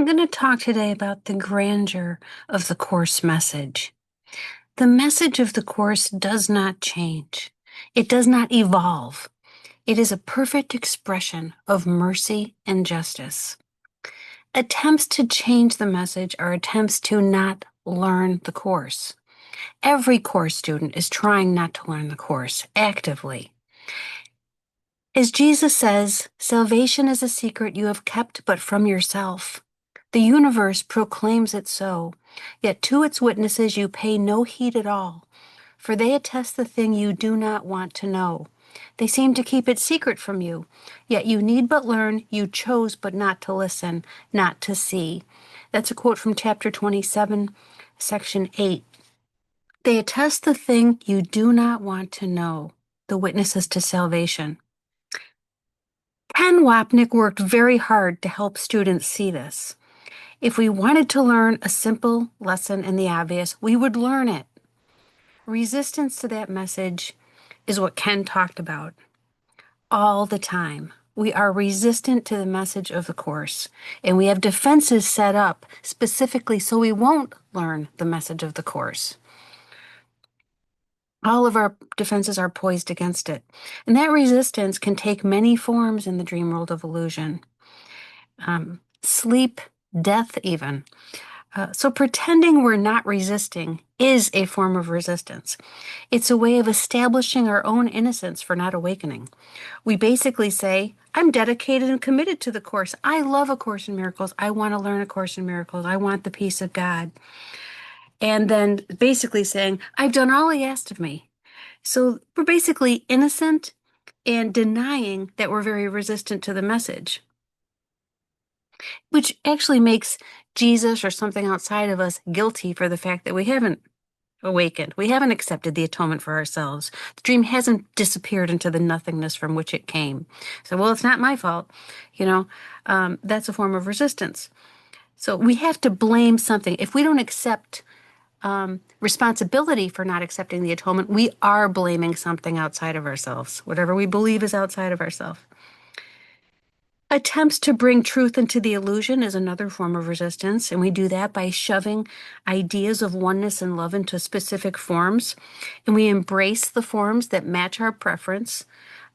I'm going to talk today about the grandeur of the Course message. The message of the Course does not change. It does not evolve. It is a perfect expression of mercy and justice. Attempts to change the message are attempts to not learn the Course. Every Course student is trying not to learn the Course actively. As Jesus says, salvation is a secret you have kept but from yourself. The universe proclaims it so, yet to its witnesses you pay no heed at all, for they attest the thing you do not want to know. They seem to keep it secret from you, yet you need but learn you chose but not to listen, not to see. That's a quote from chapter 27, section 8. They attest the thing you do not want to know, the witnesses to salvation. Ken Wapnick worked very hard to help students see this. If we wanted to learn a simple lesson in the obvious, we would learn it. Resistance to that message is what Ken talked about all the time. We are resistant to the message of the Course, and we have defenses set up specifically so we won't learn the message of the Course. All of our defenses are poised against it. And that resistance can take many forms in the dream world of illusion. Sleep, death even. So pretending we're not resisting is a form of resistance. It's a way of establishing our own innocence for not awakening. We basically say, I'm dedicated and committed to the Course. I love A Course in Miracles. I want to learn A Course in Miracles. I want the peace of God. And then basically saying, I've done all He asked of me. So we're basically innocent and denying that we're very resistant to the message, which actually makes Jesus or something outside of us guilty for the fact that we haven't awakened. We haven't accepted the atonement for ourselves. The dream hasn't disappeared into the nothingness from which it came. So, well, it's not my fault. That's a form of resistance. So we have to blame something. If we don't accept responsibility for not accepting the atonement, we are blaming something outside of ourselves, whatever we believe is outside of ourselves. Attempts to bring truth into the illusion is another form of resistance, and we do that by shoving ideas of oneness and love into specific forms, and we embrace the forms that match our preference.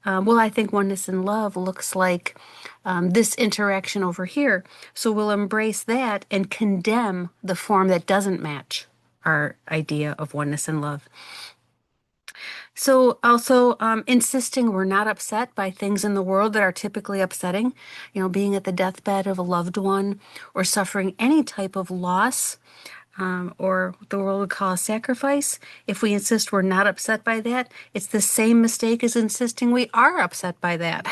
I think oneness and love looks like this interaction over here, so we'll embrace that and condemn the form that doesn't match our idea of oneness and love. So also insisting we're not upset by things in the world that are typically upsetting, being at the deathbed of a loved one or suffering any type of loss or what the world would call a sacrifice. If we insist we're not upset by that, it's the same mistake as insisting we are upset by that.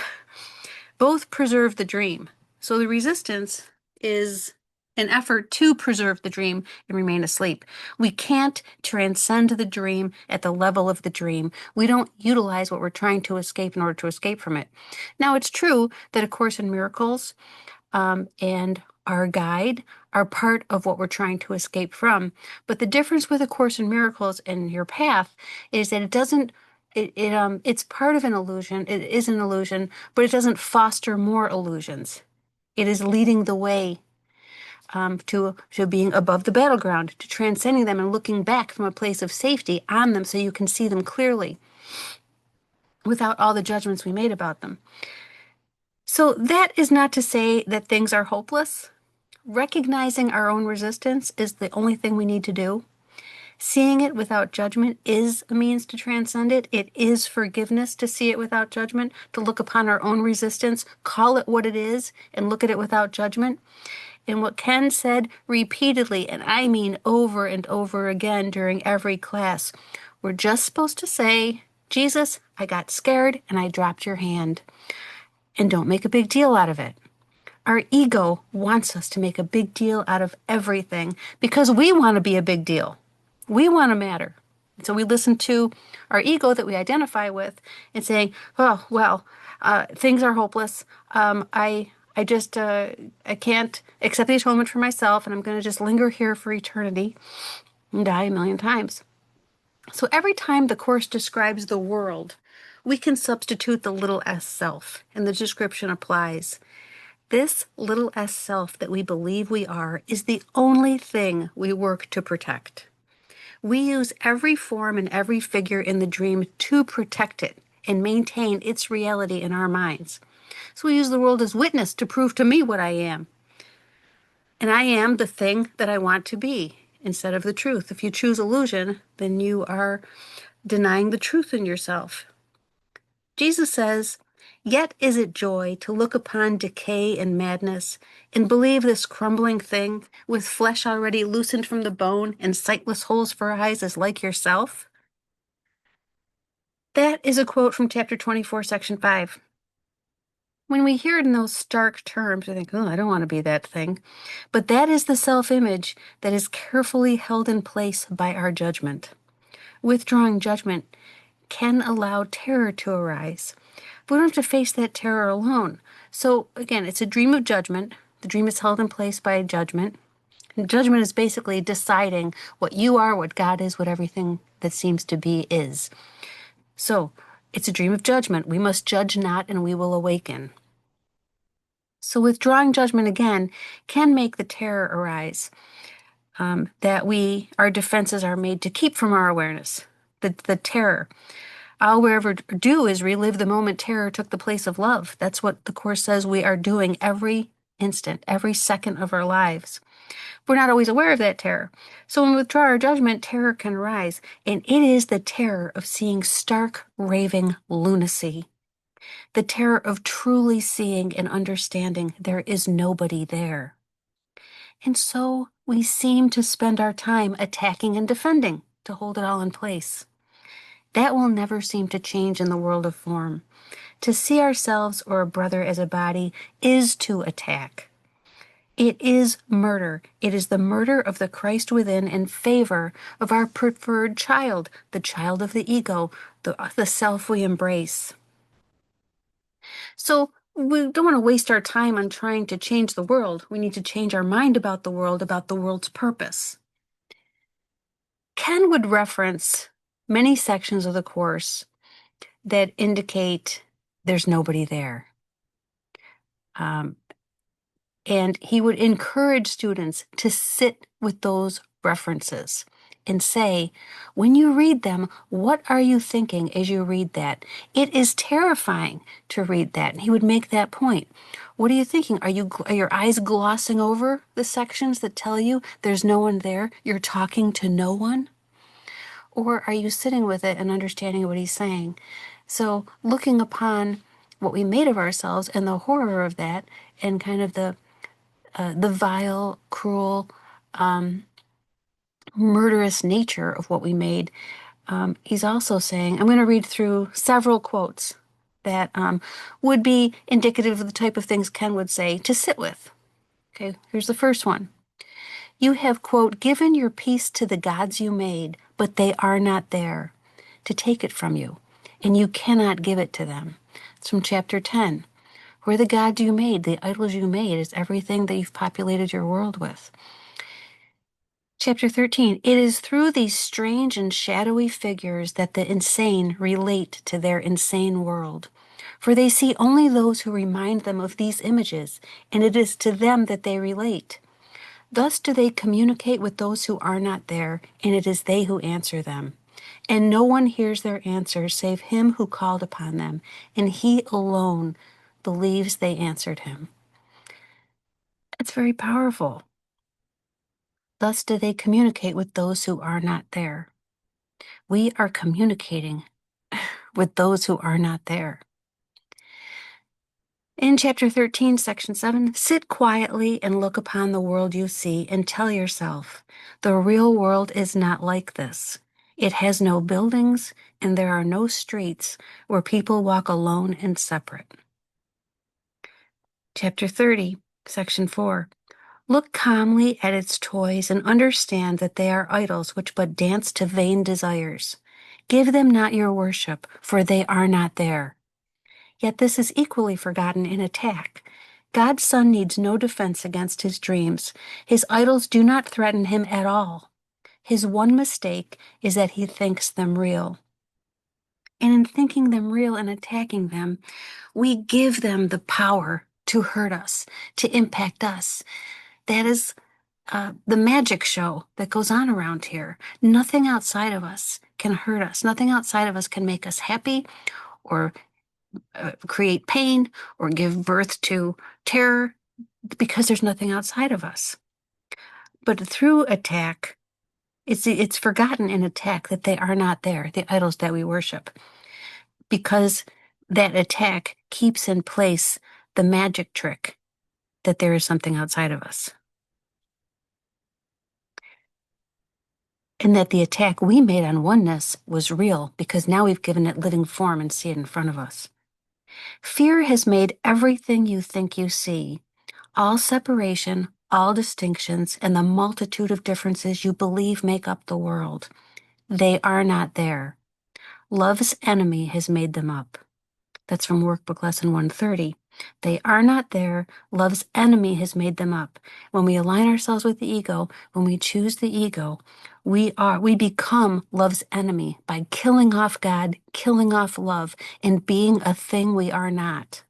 Both preserve the dream. So the resistance is an effort to preserve the dream and remain asleep. We can't transcend the dream at the level of the dream. We don't utilize what we're trying to escape in order to escape from it. Now, it's true that A Course in Miracles and our guide are part of what we're trying to escape from. But the difference with A Course in Miracles and your path is that it doesn't it's part of an illusion. It is an illusion, but it doesn't foster more illusions. It is leading the way to being above the battleground, to transcending them and looking back from a place of safety on them so you can see them clearly without all the judgments we made about them. So that is not to say that things are hopeless. Recognizing our own resistance is the only thing we need to do. Seeing it without judgment is a means to transcend it. It is forgiveness to see it without judgment, to look upon our own resistance, call it what it is, and look at it without judgment. And what Ken said repeatedly, and I mean over and over again during every class, we're just supposed to say, Jesus, I got scared and I dropped your hand. And don't make a big deal out of it. Our ego wants us to make a big deal out of everything because we want to be a big deal. We want to matter. So we listen to our ego that we identify with and saying, oh, well, things are hopeless. I can't accept the atonement for myself, and I'm going to just linger here for eternity and die a million times. So every time the Course describes the world, we can substitute the little s self, and the description applies. This little s self that we believe we are is the only thing we work to protect. We use every form and every figure in the dream to protect it and maintain its reality in our minds. So we use the world as witness to prove to me what I am. And I am the thing that I want to be instead of the truth. If you choose illusion, then you are denying the truth in yourself. Jesus says, "Yet is it joy to look upon decay and madness and believe this crumbling thing with flesh already loosened from the bone and sightless holes for eyes is like yourself." That is a quote from chapter 24, section 5. When we hear it in those stark terms, we think, oh, I don't want to be that thing. But that is the self-image that is carefully held in place by our judgment. Withdrawing judgment can allow terror to arise. We don't have to face that terror alone. So again, it's a dream of judgment. The dream is held in place by judgment. And judgment is basically deciding what you are, what God is, what everything that seems to be is. So it's a dream of judgment. We must judge not, and we will awaken. So withdrawing judgment again can make the terror arise that our defenses are made to keep from our awareness, the terror. All we ever do is relive the moment terror took the place of love. That's what the Course says we are doing every instant, every second of our lives. We're not always aware of that terror. So when we withdraw our judgment, terror can arise. And it is the terror of seeing stark, raving lunacy. The terror of truly seeing and understanding there is nobody there. And so we seem to spend our time attacking and defending to hold it all in place. That will never seem to change in the world of form. To see ourselves or a brother as a body is to attack. It is murder. It is the murder of the Christ within in favor of our preferred child, the child of the ego, the self we embrace. So we don't want to waste our time on trying to change the world. We need to change our mind about the world's purpose. Ken would reference many sections of the Course that indicate there's nobody there. And he would encourage students to sit with those references and say, when you read them, what are you thinking as you read that? It is terrifying to read that. And he would make that point. What are you thinking? Are your eyes glossing over the sections that tell you there's no one there? You're talking to no one? Or are you sitting with it and understanding what he's saying? So looking upon what we made of ourselves and the horror of that and kind of the vile, cruel, murderous nature of what we made, he's also saying, I'm going to read through several quotes that would be indicative of the type of things Ken would say to sit with. Okay, here's the first one. You have, quote, given your peace to the gods you made, but they are not there to take it from you, and you cannot give it to them. It's from chapter 10. Where the gods you made, the idols you made, is everything that you've populated your world with. Chapter 13, it is through these strange and shadowy figures that the insane relate to their insane world. For they see only those who remind them of these images, and it is to them that they relate. Thus do they communicate with those who are not there, and it is they who answer them. And no one hears their answers save him who called upon them, and he alone believes they answered him. It's very powerful. Thus do they communicate with those who are not there. We are communicating with those who are not there. In chapter 13, section 7, sit quietly and look upon the world you see and tell yourself, the real world is not like this. It has no buildings and there are no streets where people walk alone and separate. Chapter 30, section 4, look calmly at its toys and understand that they are idols which but dance to vain desires. Give them not your worship, for they are not there. Yet this is equally forgotten in attack. God's Son needs no defense against his dreams. His idols do not threaten him at all. His one mistake is that he thinks them real. And in thinking them real and attacking them, we give them the power to hurt us, to impact us. That is the magic show that goes on around here. Nothing outside of us can hurt us. Nothing outside of us can make us happy or create pain or give birth to terror because there's nothing outside of us. But through attack, it's forgotten in attack that they are not there, the idols that we worship, because that attack keeps in place the magic trick that there is something outside of us. And that the attack we made on oneness was real because now we've given it living form and see it in front of us. Fear has made everything you think you see, all separation, all distinctions, and the multitude of differences you believe make up the world. They are not there. Love's enemy has made them up. That's from Workbook Lesson 130. They are not there. Love's enemy has made them up. When we align ourselves with the ego, when we choose the ego, we become love's enemy by killing off God, killing off love, and being a thing we are not.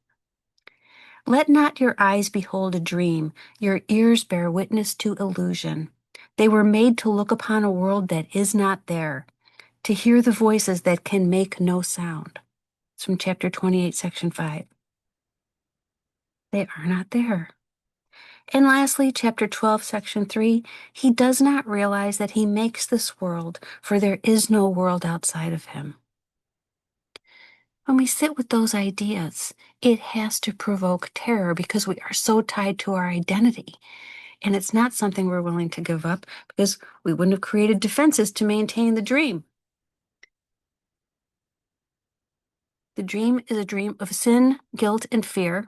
Let not your eyes behold a dream, your ears bear witness to illusion. They were made to look upon a world that is not there, to hear the voices that can make no sound. It's from chapter 28, section 5. They are not there. And lastly, chapter 12, section 3, he does not realize that he makes this world, for there is no world outside of him. When we sit with those ideas, it has to provoke terror because we are so tied to our identity. And it's not something we're willing to give up because we wouldn't have created defenses to maintain the dream. The dream is a dream of sin, guilt, and fear.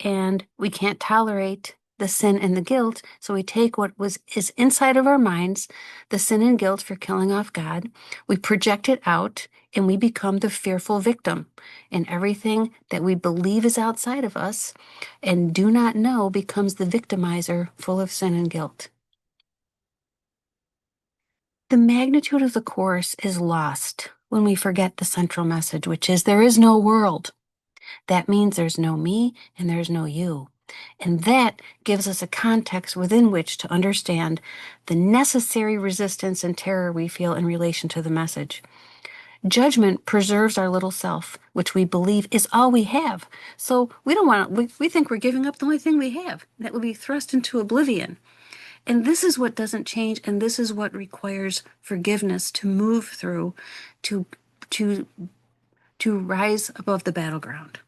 And we can't tolerate the sin and the guilt, so we take what is inside of our minds, the sin and guilt for killing off God, we project it out, and we become the fearful victim. And everything that we believe is outside of us and do not know becomes the victimizer full of sin and guilt. The magnitude of the Course is lost when we forget the central message, which is there is no world. That means there's no me and there's no you. And that gives us a context within which to understand the necessary resistance and terror we feel in relation to the message. Judgment preserves our little self, which we believe is all we have. So we don't want to, we think we're giving up the only thing we have. That will be thrust into oblivion. And this is what doesn't change, and this is what requires forgiveness to move through, to rise above the battleground.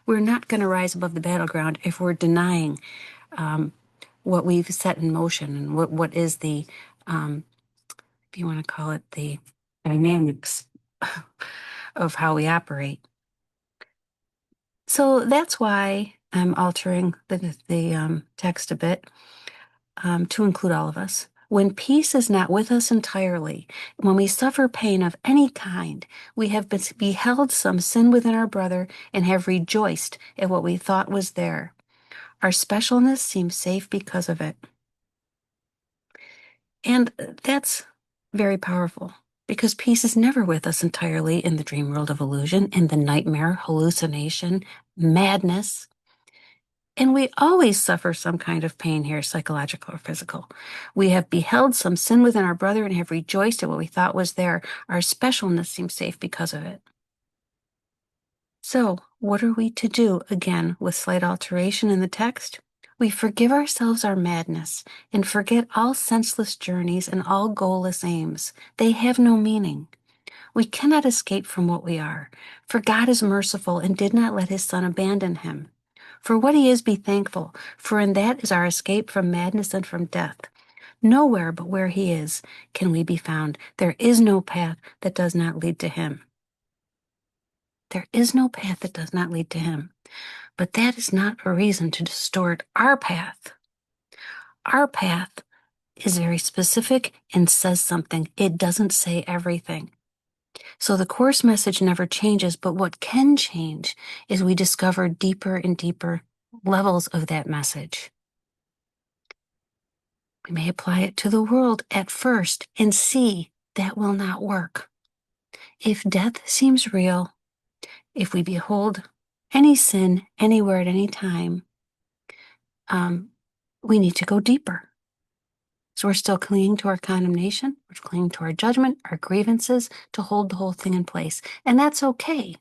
We're not going to rise above the battleground if we're denying what we've set in motion and what is the, if you want to call it, the dynamics of how we operate. So that's why I'm altering the text a bit to include all of us. When peace is not with us entirely, when we suffer pain of any kind, we have beheld some sin within our brother and have rejoiced at what we thought was there. Our specialness seems safe because of it. And that's very powerful because peace is never with us entirely in the dream world of illusion, in the nightmare, hallucination, madness. And we always suffer some kind of pain here, psychological or physical. We have beheld some sin within our brother and have rejoiced at what we thought was there. Our specialness seems safe because of it. So, what are we to do, again, with slight alteration in the text? We forgive ourselves our madness and forget all senseless journeys and all goalless aims. They have no meaning. We cannot escape from what we are, for God is merciful and did not let his Son abandon him. For what he is, be thankful, for in that is our escape from madness and from death. Nowhere but where he is can we be found. There is no path that does not lead to him. There is no path that does not lead to him. But that is not a reason to distort our path. Our path is very specific and says something. It doesn't say everything. So the Course message never changes, but what can change is we discover deeper and deeper levels of that message. We may apply it to the world at first and see that will not work. If death seems real, if we behold any sin, anywhere, at any time, we need to go deeper. So we're still clinging to our condemnation, we're clinging to our judgment, our grievances to hold the whole thing in place. And that's okay.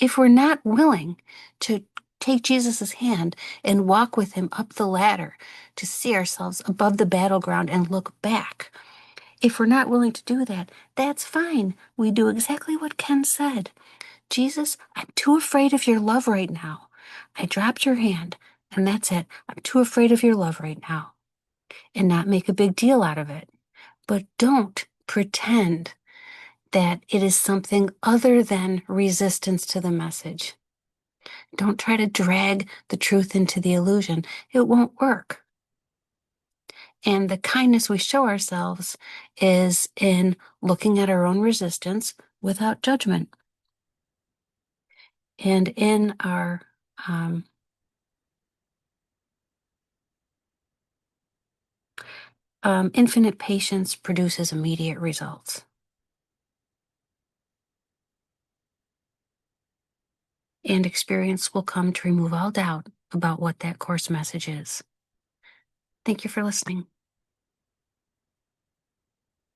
If we're not willing to take Jesus' hand and walk with him up the ladder to see ourselves above the battleground and look back, if we're not willing to do that, that's fine. We do exactly what Ken said. Jesus, I'm too afraid of your love right now. I dropped your hand, and that's it. I'm too afraid of your love right now. And not make a big deal out of it. But don't pretend that it is something other than resistance to the message. Don't try to drag the truth into the illusion. It won't work. And the kindness we show ourselves is in looking at our own resistance without judgment. And in our infinite patience produces immediate results. And experience will come to remove all doubt about what that course message is. Thank you for listening.